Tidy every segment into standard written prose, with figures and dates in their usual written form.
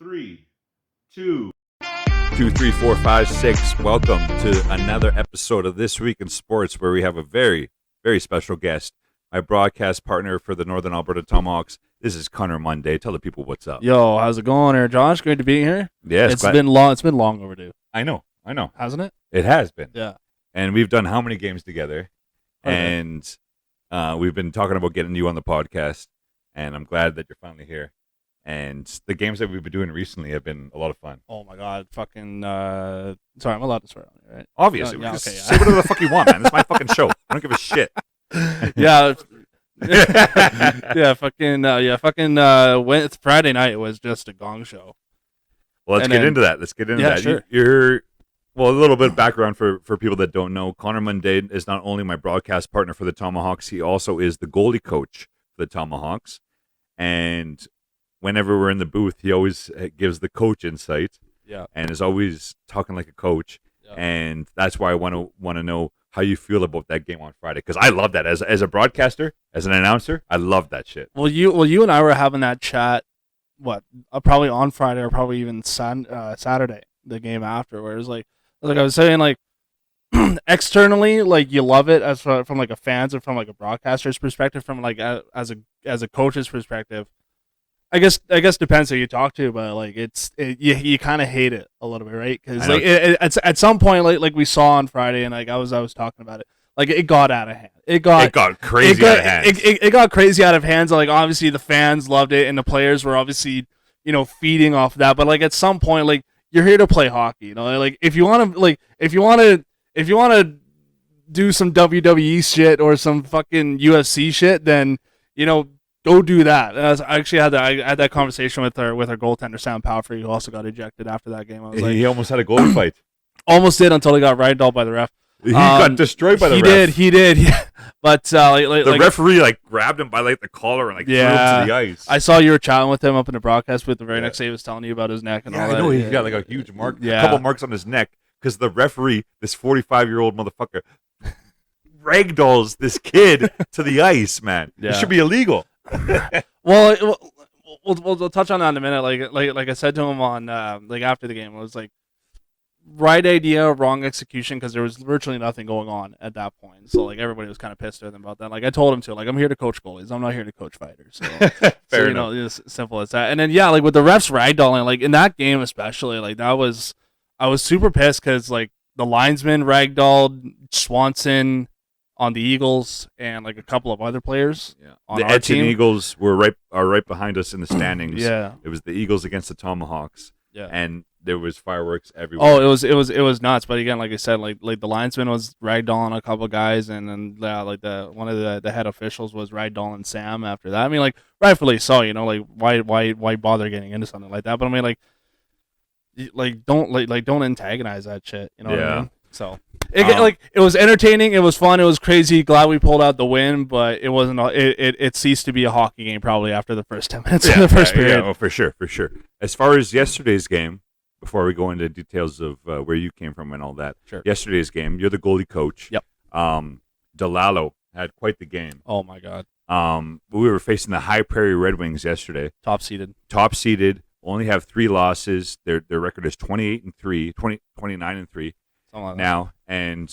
Three, two. 2, 3, 4, 5, 6. Welcome to another episode of This Week in Sports, where we have a very, very special guest, my broadcast partner for the Northern Alberta Tomahawks. This is Connor Munday. Tell the people what's up. Yo, how's it going there, Josh? Great to be here. Yes, it's been long. It's been long overdue, I know, hasn't it? it has been. Yeah. And we've done how many games together? Okay. And we've been talking about getting you on the podcast, and I'm glad that you're finally here. And the games that we've been doing recently have been a lot of fun. Oh my God, fucking. Sorry, I'm allowed to swear on you, right? Obviously, Yeah, just okay, yeah. say whatever the fuck you want, man. It's my fucking show. I don't give a shit. Yeah. When Friday night was just a gong show. Well, let's And get then- into that. Let's get into Yeah, that. sure. You're well, a little bit of background for people that don't know. Connor Munday is not only my broadcast partner for the Tomahawks, he also is the goalie coach for the Tomahawks. And whenever we're in the booth, he always gives the coach insight Yeah. and is always talking like a coach. Yeah. And that's why I want to know how you feel about that game on Friday, because I love that as a broadcaster, as an announcer. I love that shit. Well, you and I were having that chat. Probably on Friday or probably even Saturday, the game after, where it was like I was saying, like externally, like you love it from like a fans and from like a broadcaster's perspective, from like as a coach's perspective. I guess depends who you talk to, but like you kind of hate it a little bit, right? Because like at some point, like we saw on Friday, and like I was talking about it, like it got out of hand. It got crazy out of hand. It got crazy out of hand. So, like obviously the fans loved it, and the players were obviously feeding off that. But like at some point, like you're here to play hockey, like if you want to do some WWE shit or some fucking UFC shit, then go do that. And I actually had that conversation with our goaltender Sam Palfrey, who also got ejected after that game. I was like, He almost had a goalie fight. almost did until he got ragdolled by the ref. He got destroyed by the ref. He did. Yeah. But The referee grabbed him by the collar and threw him to the ice. I saw you were chatting with him up in the broadcast booth the very next day. He was telling you about his neck and all I that. know he's got a huge mark, Yeah. a couple marks on his neck, because the referee, this 45-year-old motherfucker, ragdolls this kid to the ice. Man, Yeah. it should be illegal. Well, we'll touch on that in a minute. Like I said to him on after the game, it was like right idea, wrong execution, because there was virtually nothing going on at that point. So like everybody was kind of pissed at him about that. Like I told him to, like I'm here to coach goalies. I'm not here to coach fighters. So, Fair enough. It's simple as that. And then like with the refs ragdolling, like in that game especially, like I was super pissed because like the linesman ragdolled Swanson on the Eagles and like a couple of other players. Yeah. On The our Edson team. Eagles are right behind us in the standings. Yeah. It was the Eagles against the Tomahawks. Yeah. And there was fireworks everywhere. Oh, it was nuts. But again, like I said, like the linesman was ragdolling a couple of guys, and then like one of the head officials was ragdolling Sam after that. I mean, like rightfully so. Like why bother getting into something like that? But I mean, don't antagonize that shit. You know what I mean? So it was entertaining. It was fun. It was crazy. Glad we pulled out the win, but it wasn't. It ceased to be a hockey game probably after the first 10 minutes of the first period. Yeah, for sure. As far as yesterday's game, before we go into details of where you came from and all that, Sure. Yesterday's game, you're the goalie coach. Yep. Delalo had quite the game. Oh my God. We were facing the High Prairie Red Wings yesterday. Top seeded. Only have 3 losses. Their record is 29-3 Something like that. now, and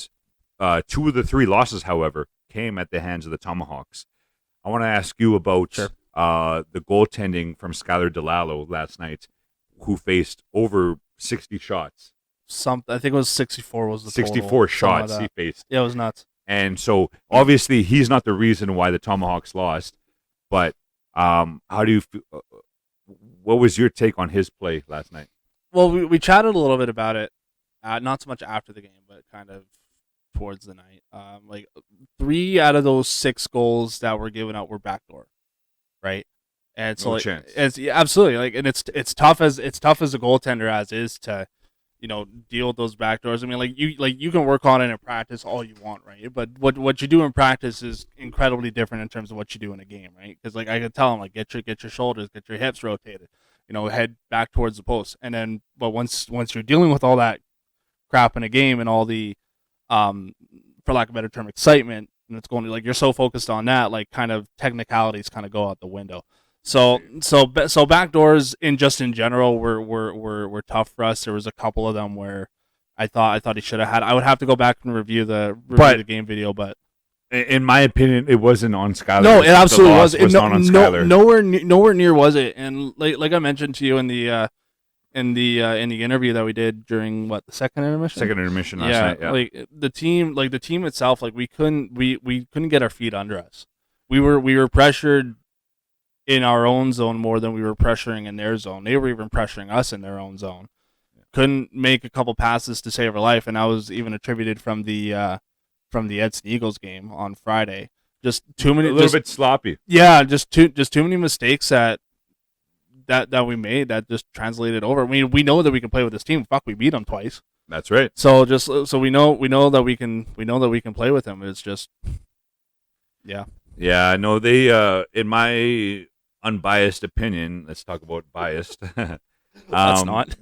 2 of the 3 losses, however, came at the hands of the Tomahawks. I want to ask you about Sure. the goaltending from Skylar Delalo last night, who faced over 60 shots. I think it was 64 was the 64 total. shots Something he like that. faced. Yeah, it was nuts. And so, obviously, he's not the reason why the Tomahawks lost. But how do you what was your take on his play last night? Well, we chatted a little bit about it, not so much after the game, but kind of towards the night. Like 3 out of those 6 goals that were given out were backdoor, right? And so No like, chance. absolutely like, and it's tough as a goaltender as is to, deal with those backdoors. I mean, you can work on it in practice all you want, right? But what you do in practice is incredibly different in terms of what you do in a game, right? Because like I could tell them, like get your shoulders, get your hips rotated, head back towards the post, and then but once you're dealing with all that crap in a game and all the, for lack of a better term, excitement, and it's going to like you're so focused on that, like kind of technicalities kind of go out the window. So backdoors in general were tough for us. There was a couple of them where I thought he should have had. I would have to go back and review the game video, but in my opinion, it wasn't on Skylar. no, it absolutely was. Not on Skylar. Nowhere near was it. And like I mentioned to you in the interview that we did during the second intermission last night. Yeah, like the team itself, like we couldn't get our feet under us. We were pressured in our own zone more than we were pressuring in their zone. They were even pressuring us in their own zone. Couldn't make a couple passes to save our life, and that was even attributed from the Edson Eagles game on Friday. Just too many, a little bit sloppy. Yeah, just too many mistakes that we made that just translated over. I mean, we know that we can play with this team. Fuck, we beat them twice. That's right. So we know that we can play with them. It's just Yeah, no, they in my unbiased opinion, let's talk about biased. That's not.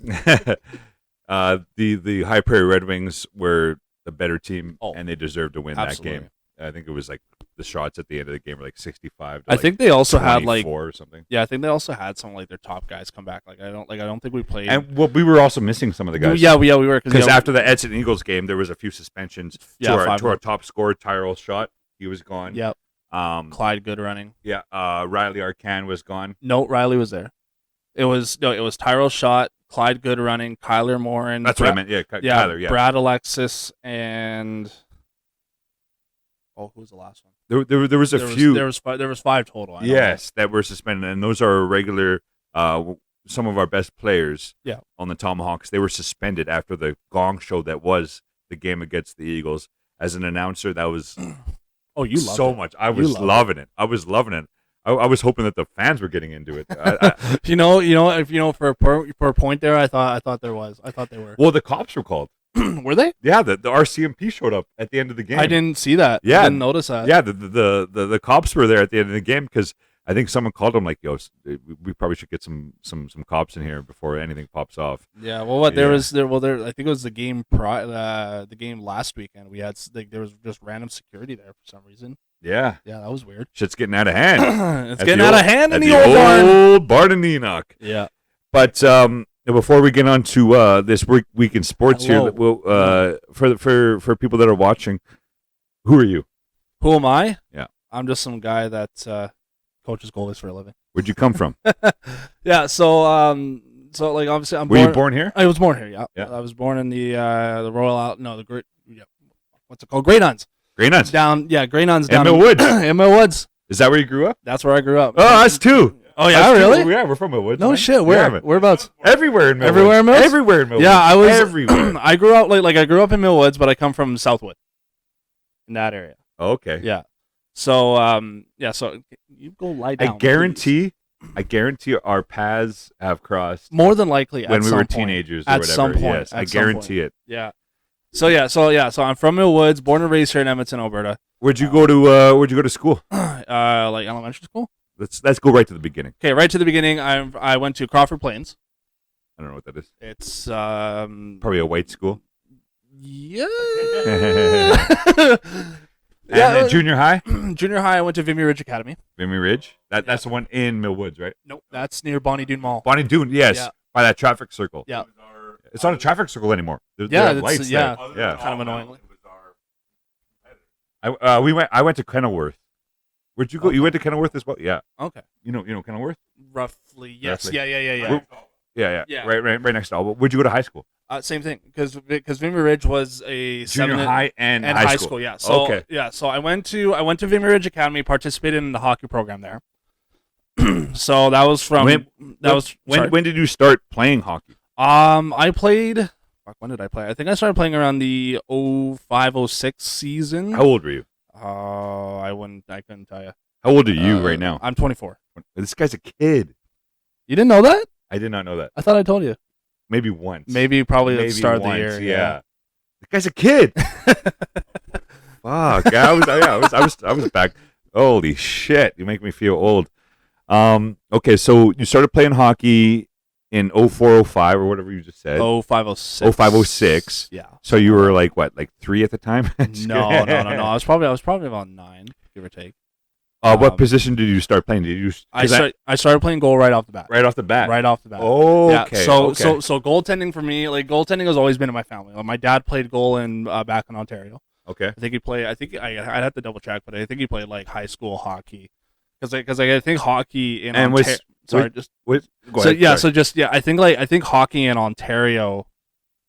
The High Prairie Red Wings were the better team, and they deserved to win absolutely. that game. I think it was like the shots at the end of the game were like 65. I think they also had or something. Yeah, I think they also had some their top guys come back. I don't think we played. And we were also missing some of the guys. Yeah, we were because after the Edson Eagles game, there was a few suspensions. Yeah, to our top scorer, Tyrell Schott, he was gone. Yep. Clyde Good running. Yeah. Riley Arcan was gone. No, Riley was there. It was Tyrell Schott, Clyde Good running, Kyler Morin. That's what I meant. Yeah, Kyler. Yeah. Brad Alexis and who was the last one? There was a few. There was 5 total. Yes, that were suspended, and those are regular. Some of our best players. Yeah. On the Tomahawks, they were suspended after the gong show that was the game against the Eagles. As an announcer, that was. Oh, you loved so it. much. I was loving it. I was loving it. I was hoping that the fans were getting into it. For a point there, I thought there was. I thought they were. Well, the cops were called. Were they? Yeah, the RCMP showed up at the end of the game. I didn't see that. Yeah, I didn't notice that. Yeah, the cops were there at the end of the game because I think someone called them like, "Yo, we probably should get some cops in here before anything pops off." Yeah. Well, I think it was the game the game last weekend. We had there was just random security there for some reason. Yeah. Yeah, that was weird. Shit's getting out of hand. It's getting out of hand in the old barn in Enoch. Yeah. But before we get on to this week in sports here, for people that are watching, who are you? Who am I? Yeah. I'm just some guy that coaches goalies for a living. Where'd you come from? Yeah, so obviously Were you born here? I was born here. Yeah. I was born in the Royal what's it called? Grey Nuns. Grey Nuns. Grey Nuns down in Mill Woods. In Mill Woods. Is that where you grew up? That's where I grew up. Oh, us too. Oh yeah, really? Yeah, we're from Mill Woods. No man. shit. Whereabouts? Everywhere in Mill Woods. Everywhere in Mill Woods? Everywhere in Mill Woods. Yeah, I was everywhere. I grew up I grew up in Mill Woods, but I come from Southwood. In that area. Okay. Yeah. So so you go lie down. I guarantee our paths have crossed more than likely when at we some were point. teenagers or at whatever. some point. Yes, I guarantee it. Yeah. So I'm from Mill Woods, born and raised here in Edmonton, Alberta. Where'd you go to school? Like elementary school. Let's go right to the beginning. Okay, right to the beginning. I went to Crawford Plains. I don't know what that is. It's probably a white school. Yeah. And junior high? Junior high, I went to Vimy Ridge Academy. Vimy Ridge? That's the one in Mill Woods, right? Nope, that's near Bonnie Doon Mall. Bonnie Doon, yes. Yeah. By that traffic circle. Yeah. It's not a traffic circle anymore. There are lights yeah. there. Yeah. Kind of annoying. I went to Kenilworth. Where'd you go? Okay. You went to Kenilworth as well? Yeah. Okay. You know Kenilworth? Roughly, yes. Roughly. Yeah. Yeah. Right next to Alba. Where'd you go to high school? Same thing, because Vimy Ridge was a junior high and high school. Yeah. So okay. Yeah. So I went to Vimy Ridge Academy, participated in the hockey program there. So that was from when did you start playing hockey? I played. When did I play? I think I started playing around the 05-06 season. How old were you? I couldn't tell you. How old are you right now? I'm 24. This guy's a kid. You didn't know that? I did not know that. I thought I told you. Maybe once. Probably at the start of the year. Yeah. This guy's a kid. Fuck. I was back. Holy shit. You make me feel old. Okay, so you started playing hockey in 04-05 or whatever you just said. 05-06. 05-06. Yeah. So you were like 3 at the time? No. I was probably about 9, give or take. What position did you start playing? Did you? I started playing goal right off the bat. Right off the bat. Right off the bat. Oh, yeah. okay. So okay. so goaltending for me, like goaltending has always been in my family. Like, my dad played goal in back in Ontario. Okay. I think he played. I think I'd have to double check, but I think he played like high school hockey. Because I think hockey in Ontario. Sorry, just go so ahead, yeah. sorry. So just yeah. I think hockey in Ontario,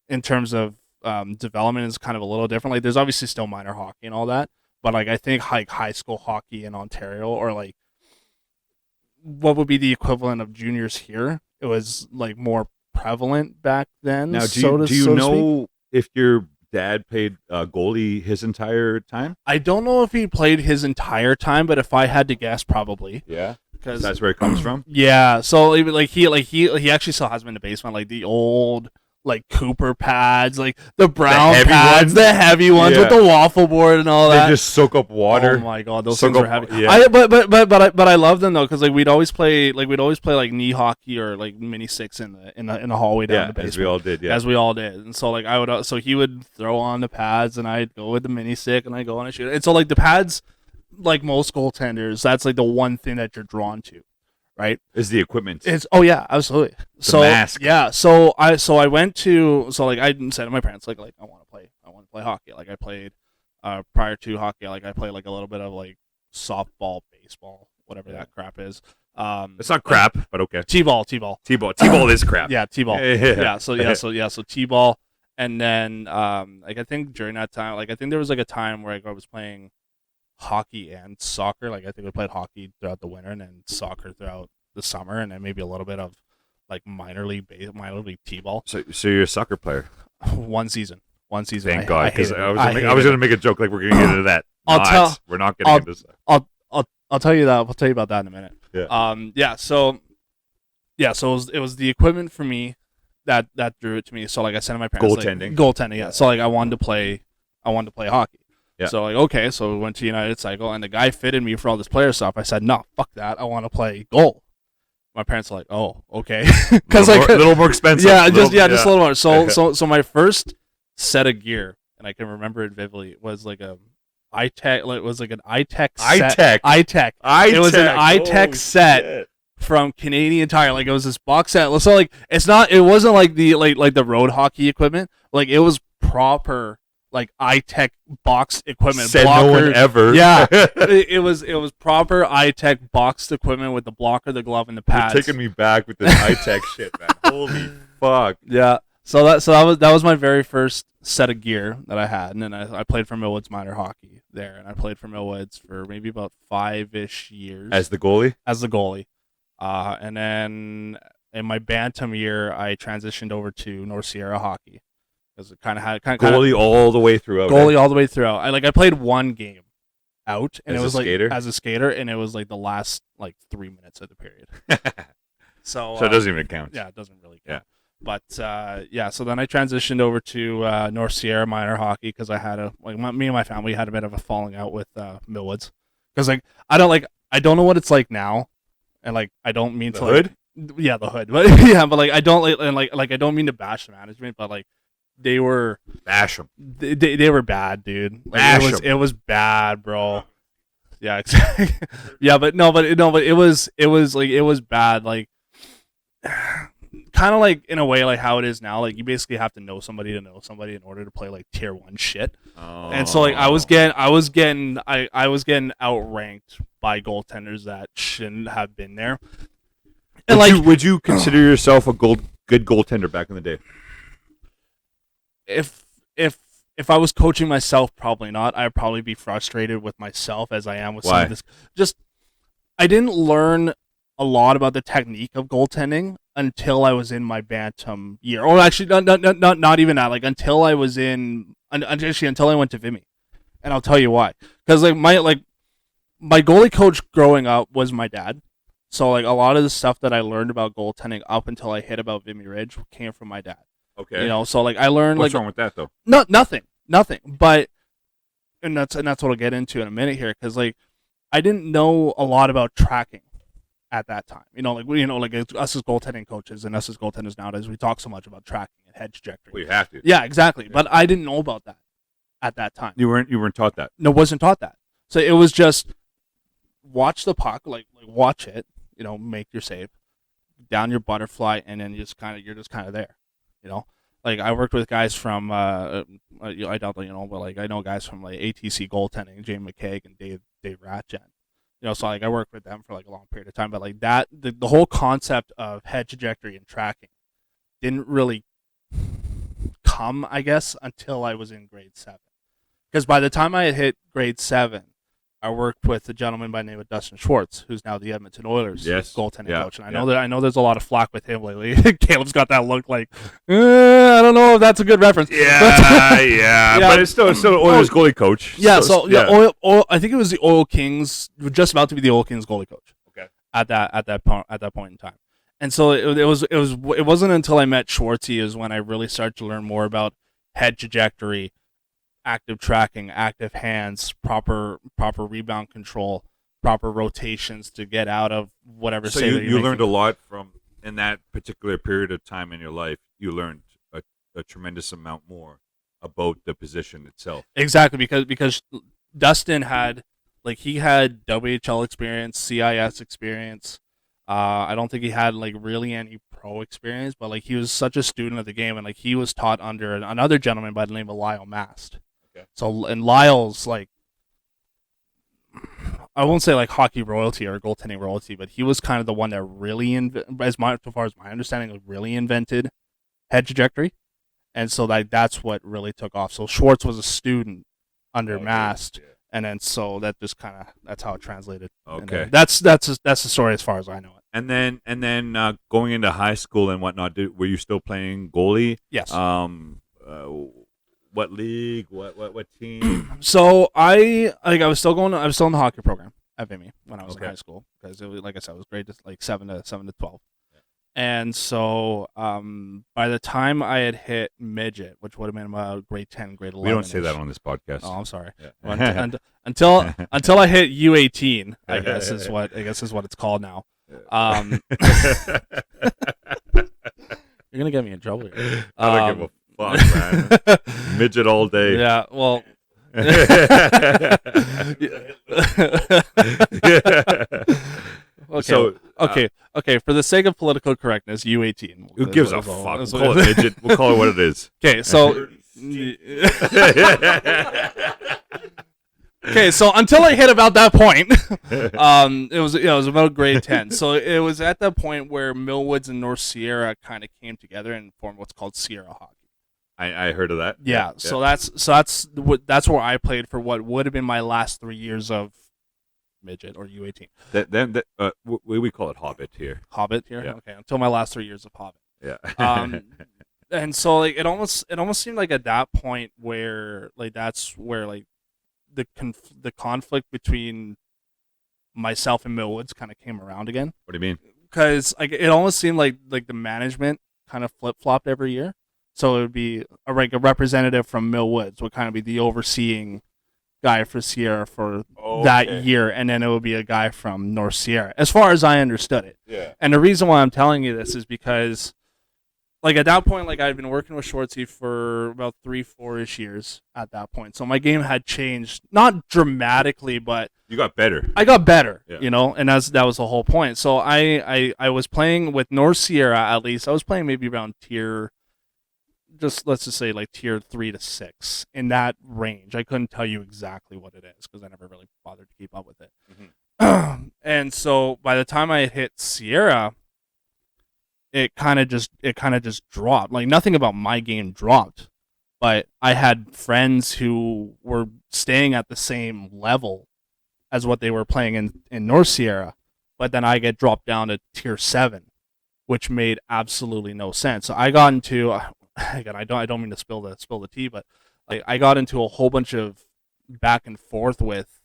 in terms of development, is kind of a little different. Like, there's obviously still minor hockey and all that, but like I think like high school hockey in Ontario, or like what would be the equivalent of juniors here, it was like more prevalent back then. Now, do you know if your dad played goalie his entire time? I don't know if he played his entire time, but if I had to guess, probably. Yeah, because that's where it comes from. Yeah, so he actually still has them in the basement, like the old like Cooper pads, like the brown pads, the heavy ones with the waffle board and all that. They just soak up water. Oh my god, those things were heavy. Yeah. But I love them though, because like we'd always play like knee hockey or like mini six in the hallway down the basement. As we all did. Yeah, as we all did. And so like so he would throw on the pads and I'd go with the mini stick and I'd go on and shoot. And so like the pads, like most goaltenders, that's like the one thing that you're drawn to. Right, is the equipment? It's absolutely. The mask. Yeah, so I went to I said to my parents like I want to play hockey. Like I played prior to hockey, like I played like a little bit of like softball, baseball, whatever that crap is. It's not crap, but okay. T-ball is crap. Yeah, T-ball. So T-ball, and then like I think during that time, like I think there was like a time where I was playing hockey and soccer. Like I think we played hockey throughout the winter and then soccer throughout the summer, and then maybe a little bit of like minor league T-ball. So you're a soccer player. One season. Thank God, because I was gonna make a joke like we're gonna get into that. We're not getting into this. I'll tell you that. I'll tell you about that in a minute. Yeah. So it was the equipment for me that drew it to me. So like I said to my parents, goaltending. Yeah. So like I wanted to play hockey. Yeah. So like, okay, so we went to United Cycle and the guy fitted me for all this player stuff. I said, no, fuck that. I want to play goal. My parents are like, oh, okay. Because like a little more expensive. Just a little more. So my first set of gear, and I can remember it vividly, was like a iTech. It was like an iTech set. iTech. It was an iTech set. Shit. From Canadian Tire. Like it was this box set. So like it wasn't like the like the road hockey equipment. Like it was proper like iTech boxed equipment. Said blocker. No one ever. Yeah, it was proper iTech boxed equipment with the blocker, the glove, and the pads. You're taking me back with this iTech shit, man. Holy fuck. Yeah. So that was my very first set of gear that I had, and then I played for Millwoods minor hockey there, and I played for Millwoods for maybe about 5-ish years as the goalie. And then in my bantam year, I transitioned over to North Sierra hockey. Because it kind of had goalie all the way throughout. Goalie all the way throughout. I played one game out, and it was like as a skater, and it was like the last like 3 minutes of the period. So it doesn't even count. Yeah, it doesn't really count. Yeah. But so then I transitioned over to North Sierra minor hockey because I had me and my family had a bit of a falling out with Millwoods because I don't know what it's like now, and like I don't mean the to hood. Yeah, the hood, but like I don't I don't mean to bash the management, but like. They were bash them. They were bad, dude. Like, it was bad, bro. Yeah, exactly. Yeah, but it was bad. Like, kind of like in a way like how it is now. Like you basically have to know somebody in order to play like tier 1 shit. Oh. And so like I was getting outranked by goaltenders that shouldn't have been there. And would you consider yourself a good goaltender back in the day? If I was coaching myself, probably not. I'd probably be frustrated with myself as I am with some of this. Just I didn't learn a lot about the technique of goaltending until I was in my bantam year. Or actually, not even that. Like until I went to Vimy, and I'll tell you why. Because my goalie coach growing up was my dad. So like a lot of the stuff that I learned about goaltending up until I hit about Vimy Ridge came from my dad. Okay. So like I learned What's wrong with that though? Nothing. But and that's what I'll get into in a minute here because like I didn't know a lot about tracking at that time. Like us as goaltending coaches and us as goaltenders nowadays, we talk so much about tracking and head trajectory. Well, you have to. Yeah, exactly. Yeah. But I didn't know about that at that time. You weren't taught that. No, wasn't taught that. So it was just watch the puck, like watch it, make your save, down your butterfly, and then you're just kind of there, you know. Like I worked with guys from I doubt but like I know guys from like ATC goaltending, James McKaig and Dave Ratchen. So like I worked with them for like a long period of time, but like that the whole concept of head trajectory and tracking didn't really come, I guess, until I was in grade 7. Because by the time I had hit grade 7, I worked with a gentleman by the name of Dustin Schwartz, who's now the Edmonton Oilers goaltending coach. And I know there's a lot of flack with him lately. Caleb's got that look like, I don't know if that's a good reference. Yeah, but it's still Oilers goalie coach. Yeah, I think it was the Oil Kings, just about to be the Oil Kings goalie coach. Okay. At that point in time. And so it wasn't until I met Schwartzy is when I really started to learn more about head trajectory, active tracking, active hands, proper rebound control, proper rotations to get out of whatever. So you learned a lot from in that particular period of time in your life. You learned a tremendous amount more about the position itself. Exactly, because Dustin had WHL experience, CIS experience. I don't think he had like really any pro experience, but like he was such a student of the game, and like he was taught under another gentleman by the name of Lyle Mast. Okay. So, and Lyle's like, I won't say like hockey royalty or goaltending royalty, but he was kind of the one that really, as far as my understanding, like really invented head trajectory, and so that's what really took off. So Schwartz was a student under Mast. Yeah. And then so that just that's how it translated. Okay, that's the story as far as I know it. And then going into high school and whatnot, were you still playing goalie? Yes. What league? What team? So I was still in the hockey program at Vimy when I was in high school, because it was, like I said, it was grade like 7 to 12. And so by the time I had hit midget, which would have been about grade 10, grade 11. We don't say that on this podcast. Oh, I'm sorry. Yeah. Until I hit U18, I guess is what it's called now. You're gonna get me in trouble here. I don't give a fuck, man. Midget all day. Yeah. Well. Okay. For the sake of political correctness, U18. Who gives a fuck? We'll call it midget. We'll call it what it is. Okay, so. Okay, so until I hit about that point, it was about grade 10. So it was at that point where Millwoods and North Sierra kind of came together and formed what's called Sierra Hockey. I heard of that. Yeah. So that's where I played for what would have been my last 3 years of midget or U18. We call it Hobbit here. Hobbit here. Yeah. Okay. Until my last 3 years of Hobbit. Yeah. And so like it almost seemed like at that point where like that's where like the conflict between myself and Millwoods kind of came around again. What do you mean? Because like it almost seemed like the management kind of flip flopped every year. So it would be a representative from Millwoods would kind of be the overseeing guy for Sierra for that year, and then it would be a guy from North Sierra, as far as I understood it. Yeah. And the reason why I'm telling you this is because, like at that point, like I'd been working with Schwartzy for about 3-4ish years at that point, so my game had changed, not dramatically, but you got better. I got better, and that was the whole point. So I was playing with North Sierra at least. I was playing maybe around let's just say like tier 3 to 6 in that range. I couldn't tell you exactly what it is because I never really bothered to keep up with it. Mm-hmm. And so by the time I hit Sierra, it kind of just dropped. Like nothing about my game dropped, but I had friends who were staying at the same level as what they were playing in North Sierra, but then I get dropped down to tier 7, which made absolutely no sense. So I got into again, I don't mean to spill the tea, but like I got into a whole bunch of back and forth with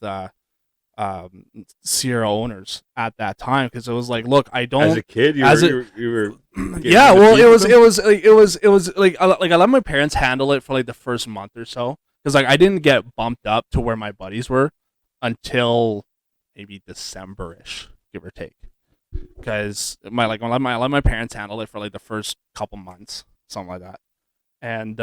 Sierra owners at that time, because it was like, look, I don't. As a kid, you were yeah. Well, it was like I let my parents handle it for like the first month or so, because like I didn't get bumped up to where my buddies were until maybe December-ish, give or take, because I let my parents handle it for like the first couple months. Something like that. And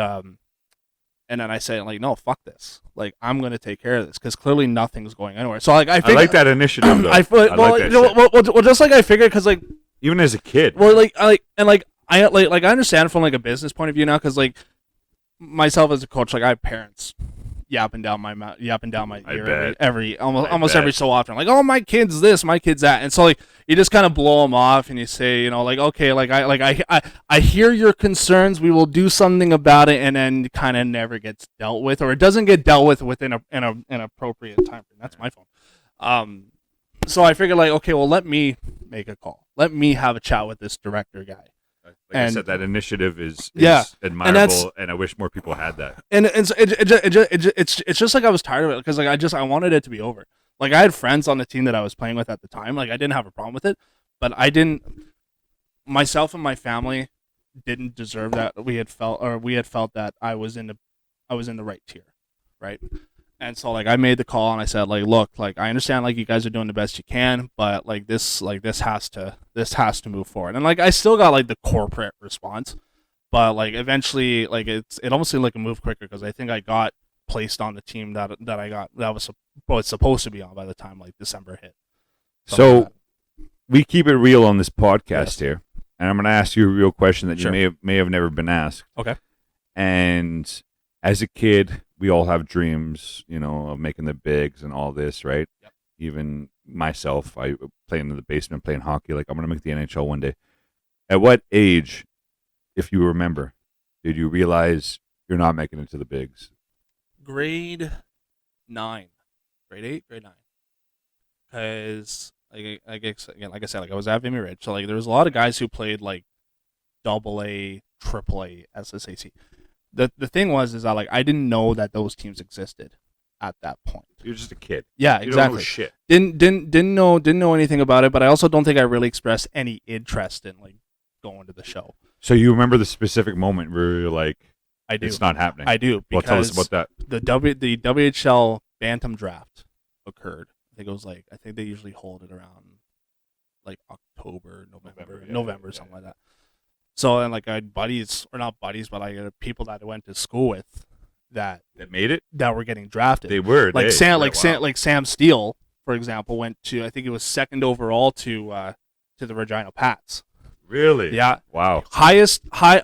And then I say, like, no, fuck this. Like, I'm going to take care of this because clearly nothing's going anywhere. So, like, I like that initiative, though. like that well, just like I figured, because, like, even as a kid. well, I understand from, like, a business point of view now, because, like, myself as a coach, like, I have parents yapping down my ear almost every so often, like, oh, my kid's this, my kid's that, and so, like, you just kind of blow them off and you say, you know, like, okay, like, I hear your concerns, we will do something about it, and then kind of never gets dealt with, or it doesn't get dealt with within an appropriate time frame. That's my phone. So I figured, like, okay, well, let me make a call, let me have a chat with this director guy. Like I said, that initiative is admirable, and I wish more people had that. And it's just like I was tired of it, because, like, I wanted it to be over. Like, I had friends on the team that I was playing with at the time. Like, I didn't have a problem with it, but myself and my family didn't deserve that. We had felt that I was in the right tier, right? And so, like, I made the call and I said, like, look, like, I understand, like, you guys are doing the best you can, but, like, this has to move forward. And, like, I still got, like, the corporate response, but, like, eventually, like, it almost seemed like a move quicker, because I think I got placed on the team that was supposed to be on by the time, like, December hit. So we keep it real on this podcast here, and I'm going to ask you a real question that you may have never been asked. Okay. And as a kid, we all have dreams, you know, of making the bigs and all this, right? Yep. Even myself, I playing in the basement, playing hockey. Like, I'm going to make the NHL one day. At what age, if you remember, did you realize you're not making it to the bigs? Grade 9, grade 8, grade 9. Because, like I said, like, I was at Vimy Ridge, so, like, there was a lot of guys who played, like, AA, AAA, SSAC. The thing was that, like, I didn't know that those teams existed at that point. You're just a kid. Yeah, you exactly. Don't know shit. Didn't know anything about it, but I also don't think I really expressed any interest in, like, going to the show. So you remember the specific moment where you're like, I do. It's not happening. I do. Well, tell us about that. The WHL Bantam draft occurred. I think they usually hold it around, like, October, November, something like that. So, and, like, I had buddies, or not buddies, but I had people that I went to school with that made it, that were getting drafted. They were like Sam Steele, for example, went to, I think he was second overall to the Regina Pats. Really? Yeah. Wow. Highest player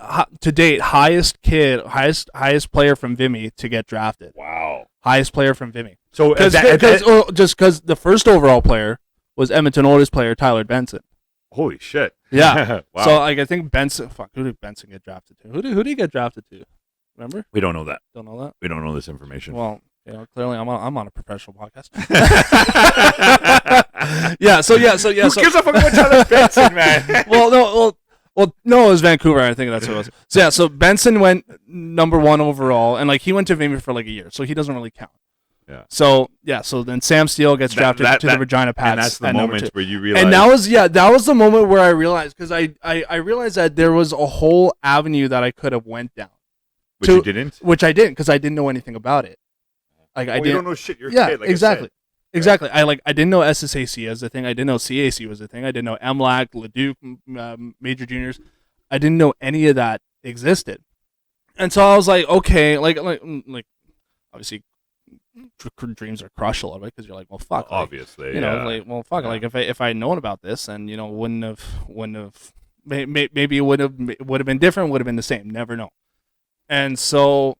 from Vimy to get drafted. Wow. Highest player from Vimy. So because the first overall player was Edmonton Oilers player Tyler Benson. Holy shit. Yeah. Wow. So, like, I think Benson. Fuck, who did Benson get drafted to? Who did he get drafted to? Remember? We don't know that. Don't know that. We don't know this information. Well, you know, clearly I'm on a professional podcast. Yeah. So. Who gives a fuck about Tyler Benson, man? Well, no, it was Vancouver. I think that's who it was. So yeah. So Benson went number 1 overall, and, like, he went to Vimy for, like, a year, so he doesn't really count. Yeah. So then Sam Steele gets drafted to the Regina Pats. And that's the moment where you realize. And that was the moment where I realized, because I realized that there was a whole avenue that I could have went down. Which you didn't? Which I didn't, because I didn't know anything about it. Like, I didn't. You don't know shit. You're a kid, like exactly. I said. Exactly. I didn't know SSAC as a thing. I didn't know CAC was a thing. I didn't know MLAC, Leduc, Major Juniors. I didn't know any of that existed. And so I was like, okay, like obviously dreams are crushed a little bit, because you're like, well, fuck. Well, obviously, you know, like, well, fuck. Yeah. Like, if I had known about this, and, you know, wouldn't have. Maybe it would have been different. Would have been the same. Never know. And so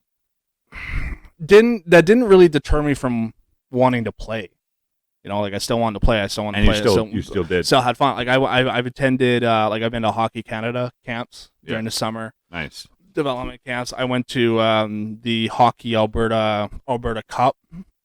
didn't really deter me from wanting to play. You know, like, I still wanted to play. I still wanted to play. You still did. Still had fun. Like, I've attended, like, I've been to Hockey Canada camps during the summer. Nice. Development camps. I went to the Hockey Alberta Cup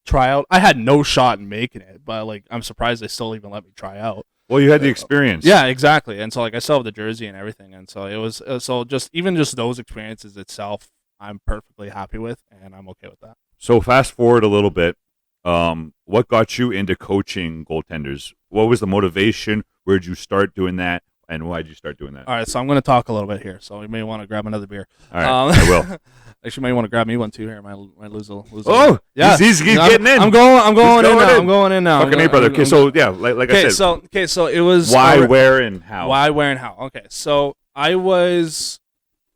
tryout. I had no shot in making it, but, like, I'm surprised they still even let me try out. Well, you had the experience. Yeah, exactly. And so, like, I still have the jersey and everything, and so it was just those experiences itself, I'm perfectly happy with, and I'm okay with that. So fast forward a little bit. What got you into coaching goaltenders? What was the motivation? Where did you start doing that? And why did you start doing that? All right, so I'm going to talk a little bit here. So you may want to grab another beer. All right, I will. Actually, may want to grab me one too here. I might lose a. Oh, yeah, he's getting in. I'm going in now. Fucking A, brother. Okay, so yeah, like I said. So it was why, where, and how. Why, where, and how. Okay, so I was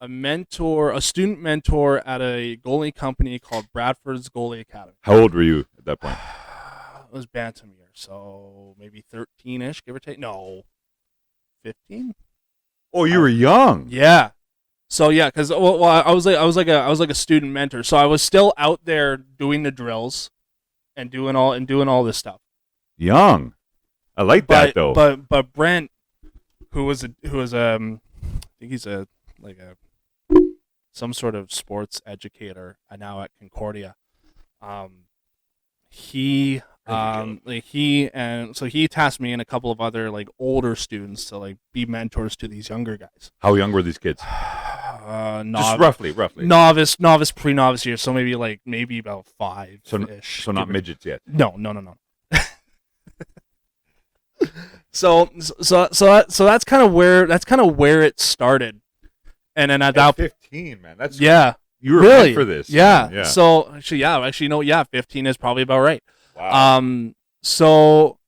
a student mentor at a goalie company called Bradford's Goalie Academy. How old were you at that point? It was bantam year, so maybe 13-ish, give or take. No, 15. Oh, you were young. Yeah. So yeah, because well, I was like a student mentor, so I was still out there doing the drills, and doing all this stuff. Young. I like that though. But Brent, who was I think he's some sort of sports educator now at Concordia. He tasked me and a couple of other like older students to like be mentors to these younger guys. How young were these kids? Just roughly. Novice, pre-novice years, so maybe about 5-ish. So not midgets yet. No. So that's kind of where it started, and then at that 15, man, that's yeah. You were really meant for this. Yeah. So actually, 15 is probably about right. Wow. So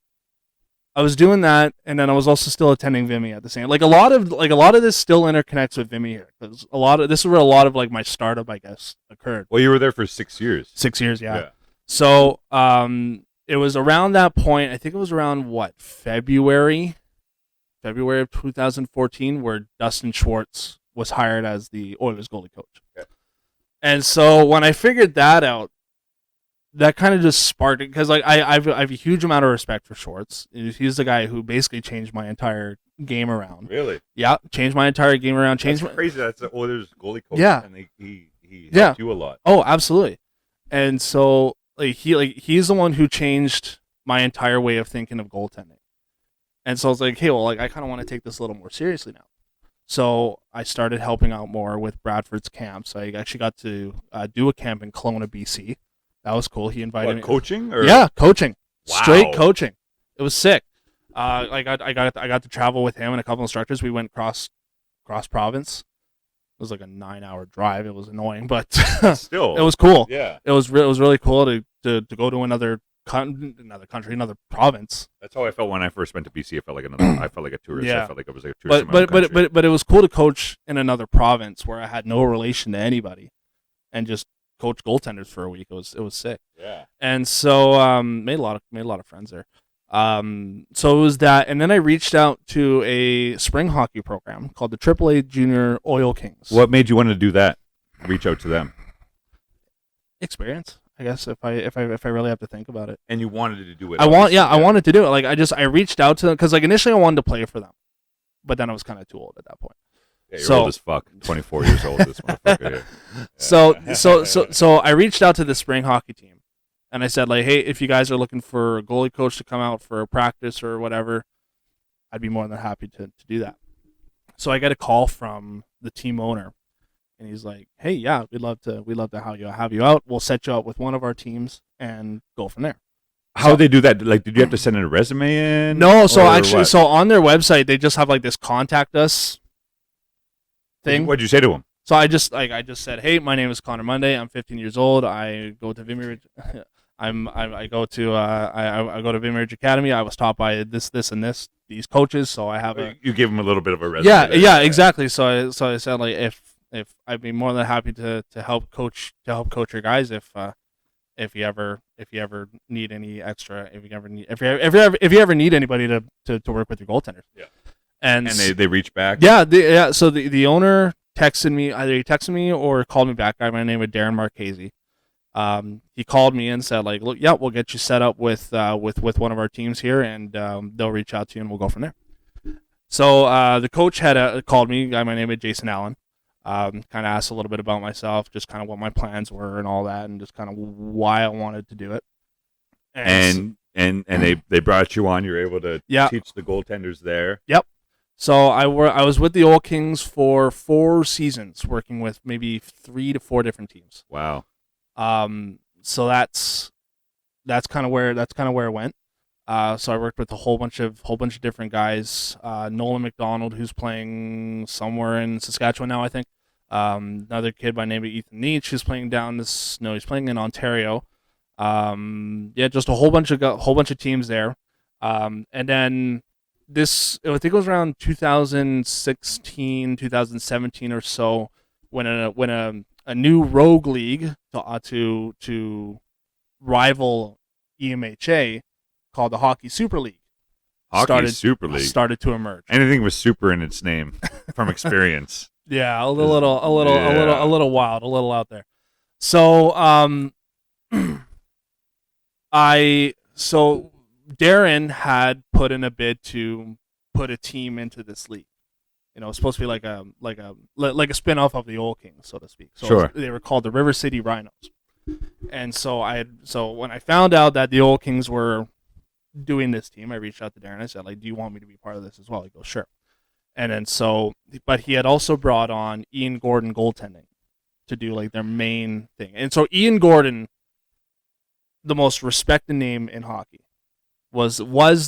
I was doing that, and then I was also still attending Vimy at the same. Like a lot of this still interconnects with Vimy here, because this is where a lot of like my startup, I guess, occurred. Well, you were there for 6 years. 6 years, yeah. So it was around that point. I think it was around February of 2014, where Dustin Schwartz was hired as the Oilers goalie coach. Okay. And so when I figured that out, that kind of just sparked it, because like I have a huge amount of respect for Schwartz. He's the guy who basically changed my entire game around. Really? Yeah, changed my entire game around. That's crazy. That's the Oilers goalie coach. Yeah. And he helped you a lot. Oh, absolutely. And so he's the one who changed my entire way of thinking of goaltending. And so I was like, hey, well, like I kind of want to take this a little more seriously now. So I started helping out more with Bradford's camps. I actually got to do a camp in Kelowna, BC. That was cool. He invited me. Coaching? Or? Yeah, coaching. Wow. Straight coaching. It was sick. I got to travel with him and a couple instructors. We went cross province. It was like a 9-hour drive. It was annoying, but still, it was cool. Yeah, it was really cool to go to another country, another province. That's how I felt when I first went to BC. I felt like a tourist. Yeah. I felt like I was like a tourist. But it was cool to coach in another province where I had no relation to anybody, and just coach goaltenders for a week. It was sick. Yeah. And so made a lot of friends there. So it was that, and then I reached out to a spring hockey program called the AAA Junior Oil Kings. What made you want to do that? Reach out to them. Experience, I guess, if I really have to think about it. And you wanted to do it. I wanted to do it. Like I reached out to them because like initially I wanted to play for them, but then I was kind of too old at that point. Yeah, you're old as fuck. 24 years old. This motherfucker here. Yeah. So I reached out to the spring hockey team, and I said like, hey, if you guys are looking for a goalie coach to come out for a practice or whatever, I'd be more than happy to do that. So I get a call from the team owner, and he's like, hey, yeah, we'd love to have you out. We'll set you up with one of our teams and go from there. How do they do that? Like, did you have to send a resume in? No. So actually, so on their website, they just have like this contact us thing. What'd you say to him? So I just said, hey, my name is Connor Munday. I'm 15 years old. I go to Vimy. I go to Vimy Academy. I was taught by this and these coaches. So I have you give them a little bit of a resume. Yeah, exactly. So I said like if I'd be more than happy to help coach your guys if you ever need any extra, if you ever need anybody to work with your goaltenders. Yeah. And they reach back. Yeah, so the owner texted me, either he texted me or called me back. My name is Darren Marchese. He called me and said like, look, yeah, we'll get you set up with one of our teams here, and they'll reach out to you and we'll go from there. So the coach had called me. Guy, my name is Jason Allen. Kind of asked a little bit about myself, just kind of what my plans were and all that, and just kind of why I wanted to do it. And they brought you on. You're able to teach the goaltenders there. Yep. So I was with the Oil Kings for 4 seasons, working with maybe 3 to 4 different teams. Wow. So that's kind of where it went. So I worked with a whole bunch of different guys. Nolan McDonald, who's playing somewhere in Saskatchewan now, I think. Another kid by the name of Ethan Neach, who's playing he's playing in Ontario. Just a whole bunch of teams there. And then I think it was around 2016, 2017 or so. a new rogue league to rival EMHA called the Hockey Super League Super League started to emerge. Anything with super in its name, from experience. Yeah, a little wild, a little out there. So Darren had put in a bid to put a team into this league. You know, it's supposed to be like a spin-off of the Old Kings, so to speak. So Sure. they were called the River City Rhinos. And so when I found out that the Old Kings were doing this team, I reached out to Darren. I said, like, do you want me to be part of this as well? He goes, sure. And then but he had also brought on Ian Gordon goaltending to do like their main thing. And so Ian Gordon, the most respected name in hockey, was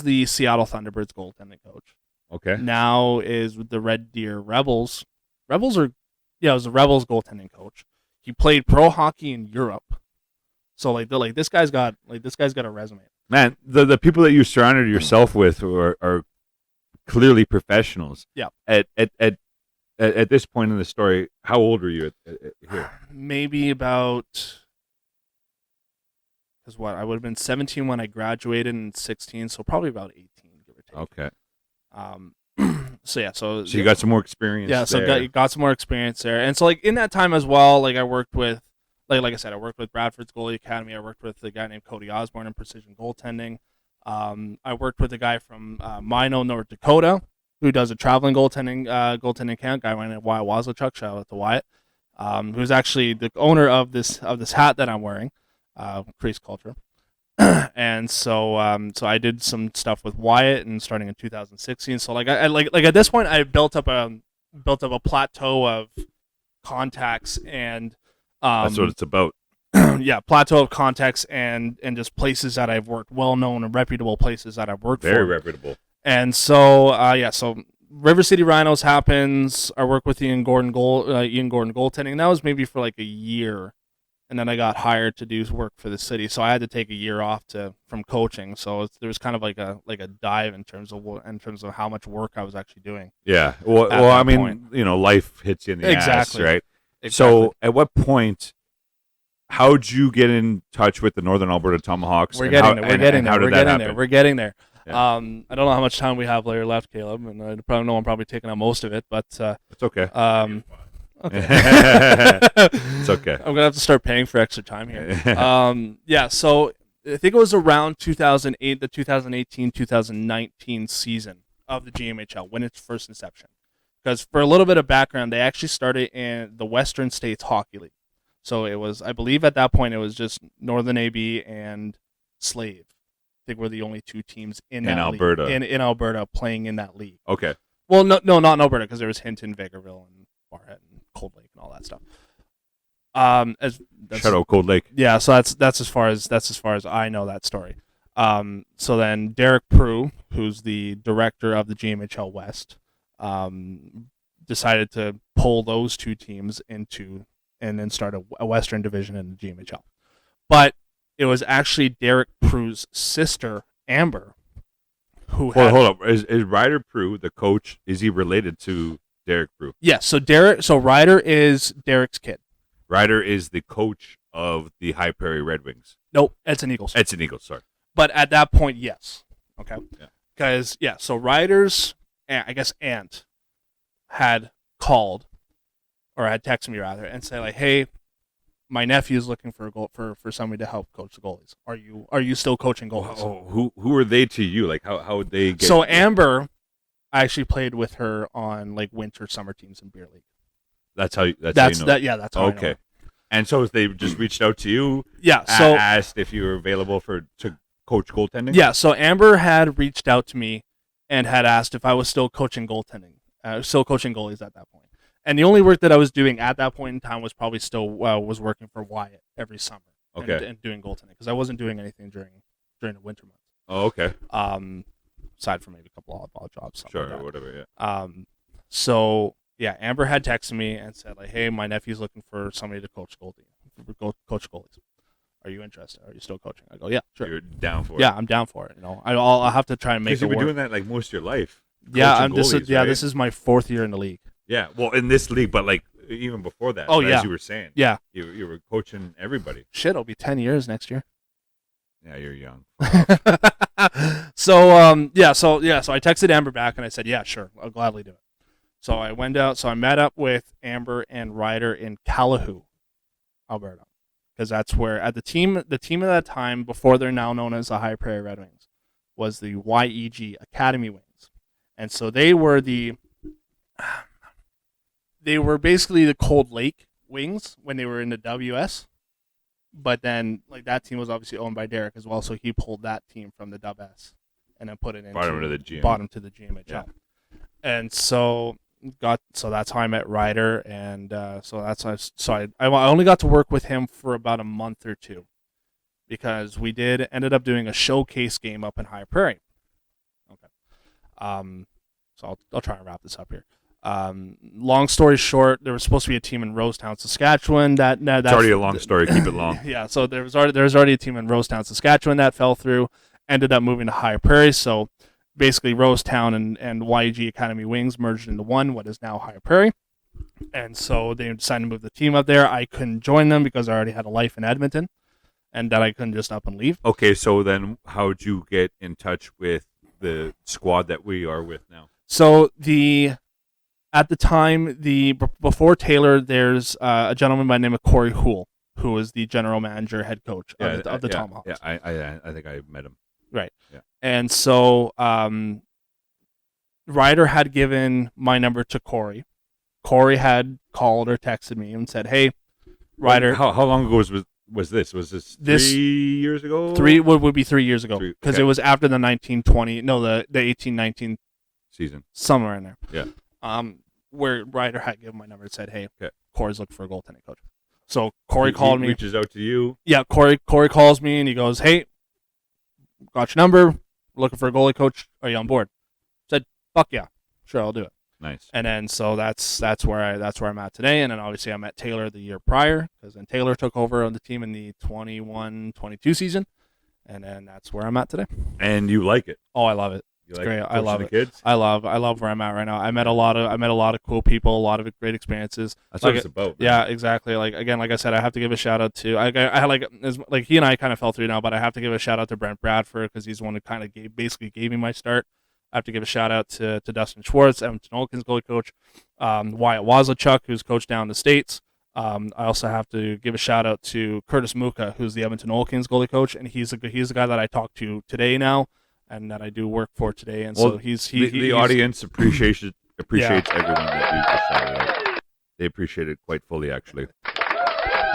the Seattle Thunderbirds goaltending coach. Okay. Now is with the Red Deer Rebels. It was the Rebels goaltending coach. He played pro hockey in Europe. So this guy's got a resume. Man, the people that you surrounded yourself with are clearly professionals. Yeah. At this point in the story, how old were you here? Maybe about, because I would have been 17 when I graduated and 16, so probably about 18, give or take. Okay. So you got some more experience. Yeah, so there. got some more experience there, and so like in that time as well, like I worked with, like I said, I worked with Bradford's Goalie Academy. I worked with a guy named Cody Osborne in precision goaltending. I worked with a guy from Mino, North Dakota, who does a traveling goaltending camp. Guy named Wyatt Wazlachuk. Shout out to Wyatt, who's actually the owner of this hat that I'm wearing, Crease Culture. And so I did some stuff with Wyatt, and starting in 2016. So like I at this point I built up a plateau of contacts and that's what it's about. yeah, plateau of contacts and just places that I've worked, well known and reputable places that I've worked Very for. reputable. And so so River City Rhinos happens. I work with Ian Gordon goaltending. And that was maybe for like a year. And then I got hired to do work for the city, so I had to take a year off from coaching. So there was kind of like a dive in terms of how much work I was actually doing. Yeah. Well, I mean, point. Life hits you in the ass, right? Exactly. So, at what point? How'd you get in touch with the Northern Alberta Tomahawks? We're getting there. We're getting there. Yeah. I don't know how much time we have later left, Caleb, and I probably know I'm probably taking up most of it, but it's okay. Okay. It's okay. I'm gonna have to start paying for extra time here. So I think it was around 2008, the 2018-2019 season of the GMHL when its first inception. Because for a little bit of background, they actually started in the Western States Hockey League. So it was, I believe, at that point it was just Northern AB and Slave. I think were the only two teams in Alberta in Alberta playing in that league. Okay. Well, no, not in Alberta, because there was Hinton, Vegreville, and Barrett, and Cold Lake, and all that stuff. Shout out Cold Lake. Yeah, so that's as far as I know that story. So then Derek Prue, who's the director of the GMHL West, decided to pull those two teams into and then start a Western division in the GMHL. But it was actually Derek Prue's sister, Amber, who had... Hold up. Is Ryder Prue, the coach, is he related to Derek Prue? Yes, so Ryder is Derek's kid. Ryder is the coach of the High Prairie Red Wings. Nope, Edson Eagles. Sorry. But at that point, yes. Okay. Yeah. Because, so Ryder's, I guess, aunt had called, or had texted me rather, and said, like, hey, my nephew's looking for somebody to help coach the goalies. Are you still coaching goalies? Oh, who are they to you? Like, how would they get... So Amber, I actually played with her on, like, winter, summer teams in beer league. That's how you know. That's how I know. Okay. And so they just reached out to you. Yeah. So asked if you were available to coach goaltending. Yeah. So Amber had reached out to me and had asked if I was still coaching goaltending, still coaching goalies at that point. And the only work that I was doing at that point in time was probably still was working for Wyatt every summer. Okay. And doing goaltending, because I wasn't doing anything during the winter months. Oh, okay. Aside from maybe a couple of oddball jobs. Sure, like whatever. Yeah. So. Yeah, Amber had texted me and said, like, hey, my nephew's looking for somebody to coach goalies. Are you interested? Are you still coaching? I go, yeah, sure. You're down for it. Yeah, I'm down for it. I'll have to try and make it work. Because you've been doing that like most of your life. Yeah, this is my 4th year in the league. Yeah, well, in this league, but like even before that. Oh, as yeah. you were saying. Yeah. You were coaching everybody. Shit, it'll be 10 years next year. Yeah, you're young. So I texted Amber back and I said, yeah, sure, I'll gladly do it. So I went out. So I met up with Amber and Ryder in Calahoo, Alberta, because that's where at the team at that time, before they're now known as the High Prairie Red Wings, was the YEG Academy Wings, and so they were basically the Cold Lake Wings when they were in the WS. But then, like, that team was obviously owned by Derek as well, so he pulled that team from the WS and then put it into Bottom to the GM. Bottom to the GMHL. Yeah. And so that's how I met Ryder, and I only got to work with him for about a month or two, because we ended up doing a showcase game up in High Prairie. Okay. So I'll try and wrap this up here. Long story short, there was supposed to be a team in Rosetown, Saskatchewan. That's already a long story. Keep it long. Yeah, so there was already a team in Rosetown, Saskatchewan that fell through. Ended up moving to High Prairie. So basically, Rosetown and YG Academy Wings merged into one, what is now High Prairie. And so they decided to move the team up there. I couldn't join them because I already had a life in Edmonton, and that I couldn't just up and leave. Okay, so then how'd you get in touch with the squad that we are with now? So at the time, before Taylor, there's a gentleman by the name of Corey Houle, who is the general manager, head coach of the Tomahawks. Yeah, I think I met him. Right. Yeah. And so Ryder had given my number to Corey. Corey had called or texted me and said, "Hey, Ryder." How long ago was this? Was this 3 years ago? Would be 3 years ago, because it was after the 18-19 season, somewhere in there. Yeah. Where Ryder had given my number and said, "Hey, okay, Corey's looking for a goaltending coach." So Corey called me. Reaches out to you. Yeah, Corey calls me and he goes, "Hey, got your number. Looking for a goalie coach. Are you on board?" I said, "Fuck yeah, sure, I'll do it." Nice. And then so that's where I'm at today. And then obviously I met Taylor the year prior, because then Taylor took over on the team in the 21-22 season, and then that's where I'm at today. And you like it? Oh, I love it. It's great. I love it. Kids? I love where I'm at right now. I met a lot of cool people, a lot of great experiences. That's what it's about. Yeah, exactly. Like I said, I have to give a shout out to I he and I kind of fell through now, but I have to give a shout out to Brent Bradford, because he's the one who kind of basically gave me my start. I have to give a shout out to Dustin Schwartz, Edmonton Olkins goalie coach, Wyatt Wazachuk, who's coached down in the States. I also have to give a shout out to Curtis Muka, who's the Edmonton Olkins goalie coach, and he's the guy that I talked to today now, and that I do work for today. And so the audience appreciates everyone that we just shouted out. They appreciate it quite fully, actually.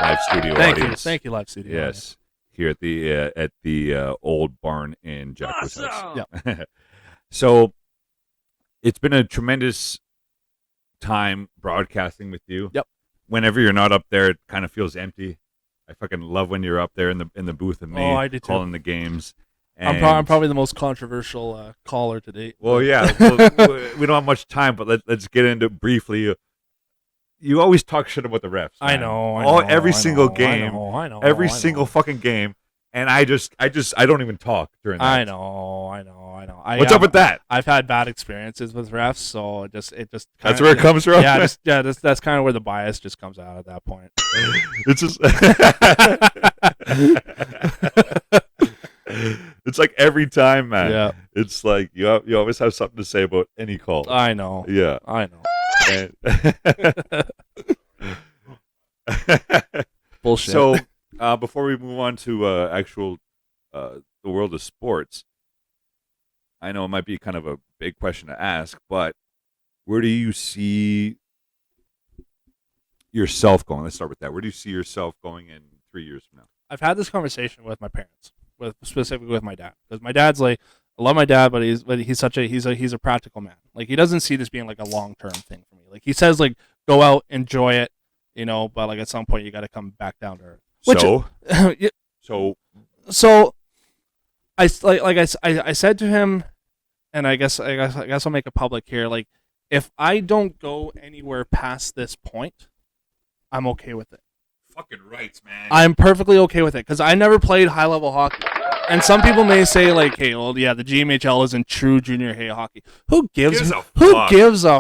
Live studio audience. Thank you, live studio. Yes, audience. Here at the old barn in Jacko's house. Yeah. So it's been a tremendous time broadcasting with you. Yep. Whenever you're not up there, it kind of feels empty. I fucking love when you're up there in the booth with me, I do too. calling the games. I'm probably the most controversial caller to date. Well, yeah, we don't have much time, but let's get into it briefly. You always talk shit about the refs. Man. I know. Every single game. I know. Every single fucking game. And I don't even talk during that. I know. What's up with that? I've had bad experiences with refs, so it just that's where it comes from. Yeah, that's kind of where the bias just comes out at that point. It's just it's like every time, man. Yeah. It's like you always have something to say about any call. I know. Yeah. I know. Bullshit. So, before we move on to the world of sports, I know it might be kind of a big question to ask, but where do you see yourself going? Let's start with that. Where do you see yourself going in 3 years from now? I've had this conversation with my parents, specifically with my dad, because my dad's like, I love my dad, but he's a practical man. Like, he doesn't see this being like a long-term thing for me. Like, he says, like, go out, enjoy it, but like at some point you got to come back down to earth. So I said to him, and I guess I'll make it public here. Like, if I don't go anywhere past this point, I'm okay with it. Fucking rights, man. I'm perfectly okay with it, because I never played high level hockey. And some people may say, like, hey, well, yeah, the GMHL isn't true junior hockey. Who gives a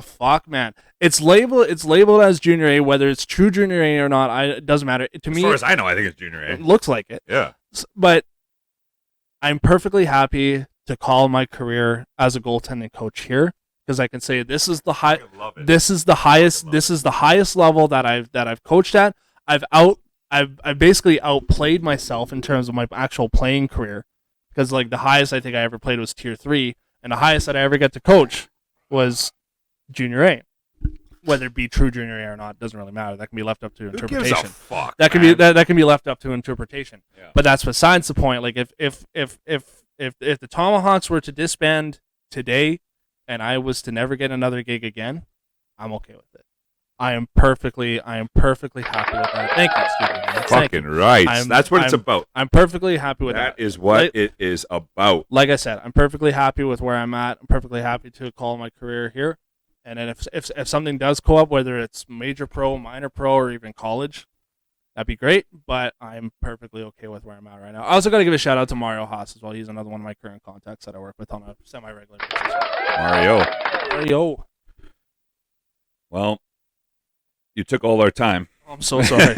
fuck, man? It's labeled as Junior A. Whether it's true Junior A or not, it doesn't matter. To As me, far as I know, I think it's Junior A. it looks like it. Yeah. But I'm perfectly happy to call my career as a goaltending coach here because I can say this is the high. Love it. This is the highest. This is the highest level that I've coached at. I've basically outplayed myself in terms of my actual playing career because like the highest I think I ever played was tier 3, and the highest that I ever get to coach was Junior A. Whether it be true Junior A or not doesn't really matter. That can be left up to interpretation. Who gives a fuck? That can man? be that can be left up to interpretation. Yeah. But that's besides the point. Like if the Tomahawks were to disband today, and I was to never get another gig again, I'm okay with it. I am perfectly happy with that. Thank you, Stephen. Fucking right. That's what it's about. I'm perfectly happy with that. That is what it is about. Like I said, I'm perfectly happy with where I'm at. I'm perfectly happy to call my career here. And then if something does go up, whether it's major pro, minor pro, or even college, that'd be great. But I'm perfectly okay with where I'm at right now. I also got to give a shout out to Mario Haas as well. He's another one of my current contacts that I work with on a semi-regular basis. Mario. Well, you took all our time. I'm so sorry.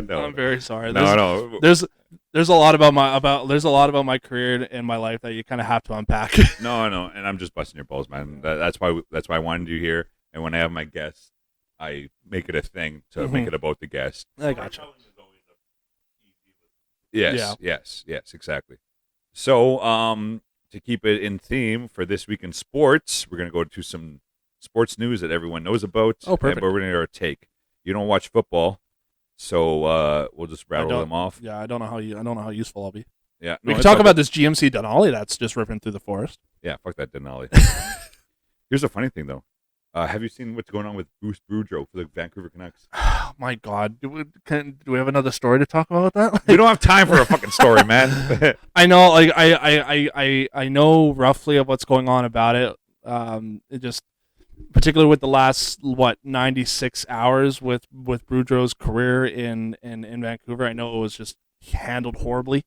No. I'm very sorry. No. There's a lot about my career in my life that you kind of have to unpack. No, and I'm just busting your balls, man. That's why I wanted you here. And when I have my guests, I make it a thing to make it about the guest. I gotcha. Yes, exactly. So, to keep it in theme for this week in sports, we're gonna go to some sports news that everyone knows about. Oh, perfect. But we're gonna get our take. You don't watch football, so we'll just rattle them off. Yeah, I don't know how useful I'll be. Yeah, We can talk about this GMC Denali that's just ripping through the forest. Yeah, fuck that Denali. Here's a funny thing though. Have you seen what's going on with Bruce Boudreau for the Vancouver Canucks? Oh my God, do we have another story to talk about that? We don't have time for a fucking story, man. I know, like I know roughly of what's going on about it. It just, particularly with the last 96 hours with Boudreau's career in Vancouver, I know it was just handled horribly.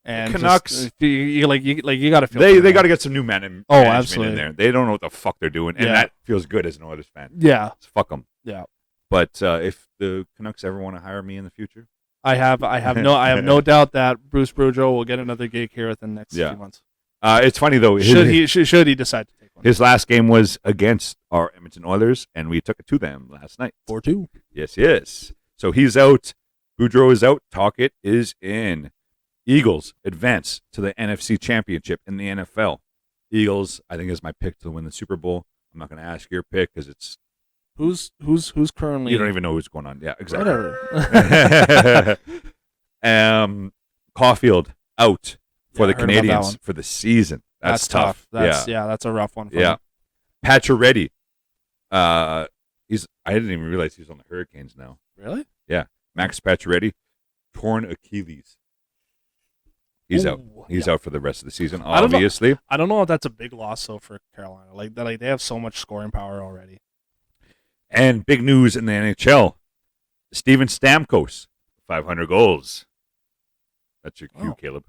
And Canucks, you got to feel they got to get some new management absolutely in there. They don't know what the fuck they're doing, and that feels good as an Oilers fan. Yeah, So fuck them. Yeah. But if the Canucks ever want to hire me in the future, I have no doubt that Bruce Boudreau will get another gig here within the next few months. It's funny though. Should he decide to take one? His last game was against our Edmonton Oilers, and we took it to them last night. 4-2. Yes. So he's out. Boudreau is out. Talkett is in. Eagles advance to the NFC Championship in the NFL. Eagles, I think, is my pick to win the Super Bowl. I'm not going to ask your pick because it's who's currently. You don't even know who's going on. Yeah, exactly. Whatever. Caulfield out for the I heard about that Canadians one. for the season. That's tough. That's a rough one. For Yeah. him. Pacioretty. I didn't even realize he was on the Hurricanes now. Really? Yeah. Max Pacioretty, torn Achilles. He's out. He's out for the rest of the season, obviously. I don't know if that's a big loss though for Carolina. Like they have so much scoring power already. And big news in the NHL. Steven Stamkos, 500 goals. That's your cue, Caleb.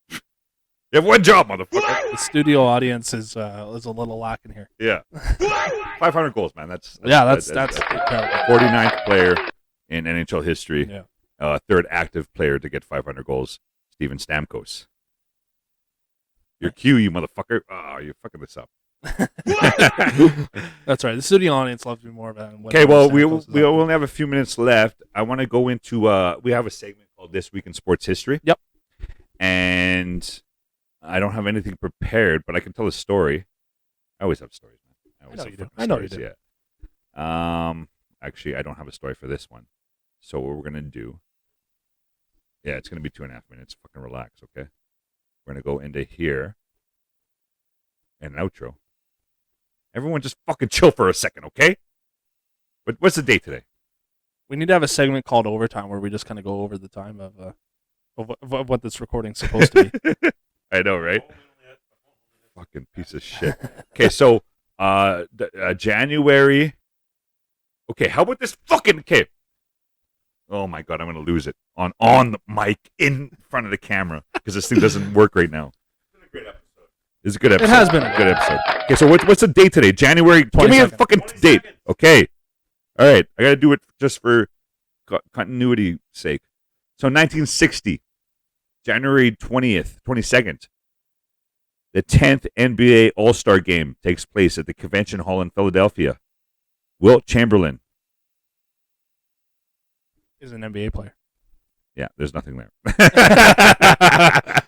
You have one job, motherfucker. The studio audience is a little lacking here. Yeah. 500 goals, man. That's incredible. 49th player in NHL history. Yeah. Third active player to get 500 goals, Steven Stamkos. Your cue, you motherfucker. Oh, you're fucking this up. That's right. The studio audience loves me more than. Okay, well, we only have a few minutes left. I want to go into. We have a segment called This Week in Sports History. Yep. And I don't have anything prepared, but I can tell a story. I always have stories, man. I know you do. Yeah. Actually, I don't have a story for this one. So what we're gonna do? Yeah, it's gonna be 2.5 minutes. Fucking relax, okay? We're gonna go into here. And an outro. Everyone just fucking chill for a second, okay? But what's the date today? We need to have a segment called Overtime where we just kind of go over the time of what this recording's supposed to be. I know, right? Fucking piece of shit. Okay, so January. Okay, how about this fucking okay? Oh my god, I'm gonna lose it on the mic in front of the camera because this thing doesn't work right now. It's been a great episode. This is a good episode. It has been a good episode. Okay, so what's the date today? January. Give me a 22nd. fucking date. Okay. All right. I got to do it just for continuity sake. So 1960, January 22nd, the 10th NBA All-Star Game takes place at the Convention Hall in Philadelphia. Wilt Chamberlain. Is an NBA player. Yeah, there's nothing there. I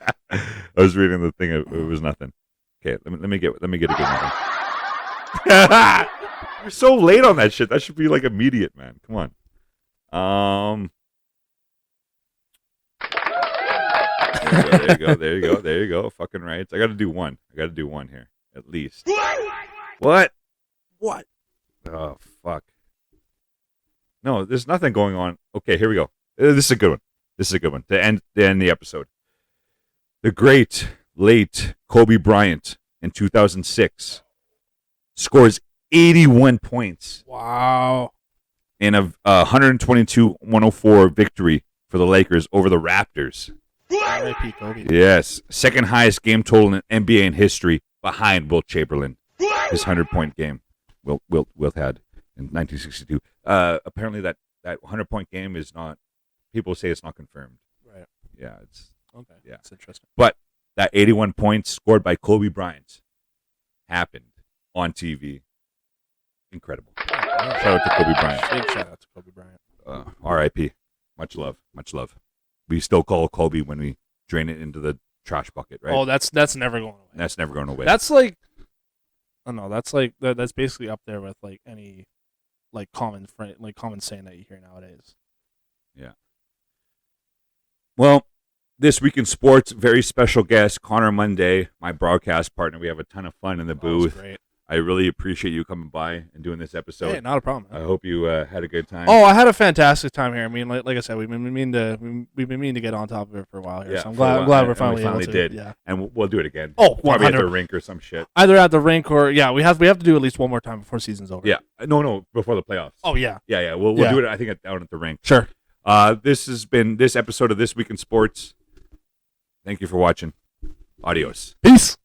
was reading the thing. It was nothing. Okay, let me get a good one. You're so late on that shit. That should be like immediate, man. Come on. There you go. Fucking right. I got to do one. Here at least. What? Oh fuck. No, there's nothing going on. Okay, here we go. This is a good one. To end the episode. The great late Kobe Bryant in 2006 scores 81 points Wow. in a 122-104 victory for the Lakers over the Raptors. R.I.P. Kobe. Yes, second highest game total in NBA in history, behind Wilt Chamberlain. His 100-point game Wilt had in 1962. Apparently that 100-point game is not. People say it's not confirmed. Right. Yeah, it's Okay. Yeah. That's interesting. But that 81 points scored by Kobe Bryant happened on TV. Incredible. Shout out to Kobe Bryant. Big shout out to Kobe Bryant. R.I.P. Much love. We still call Kobe when we drain it into the trash bucket, right? Oh, that's never going away. That's never going away. That's like, I don't know. That's like that's basically up there with like any like common saying that you hear nowadays. Yeah. Well, this week in sports, very special guest, Connor Munday, my broadcast partner. We have a ton of fun in the booth. Great. I really appreciate you coming by and doing this episode. Hey, not a problem. I hope you had a good time. Oh, I had a fantastic time here. I mean, like I said, we've been meaning to get on top of it for a while here. Yeah, so I'm for a while, glad we're and finally we finally able to. did. Yeah. And we'll do it again. Oh, Probably at the 100. rink or some shit. Either at the rink or we have to do at least one more time before season's over. Yeah. No, before the playoffs. Oh yeah. Yeah. We'll Yeah. do it, I think, down at the rink. Sure. This has been this episode of This Week in Sports. Thank you for watching. Adios. Peace.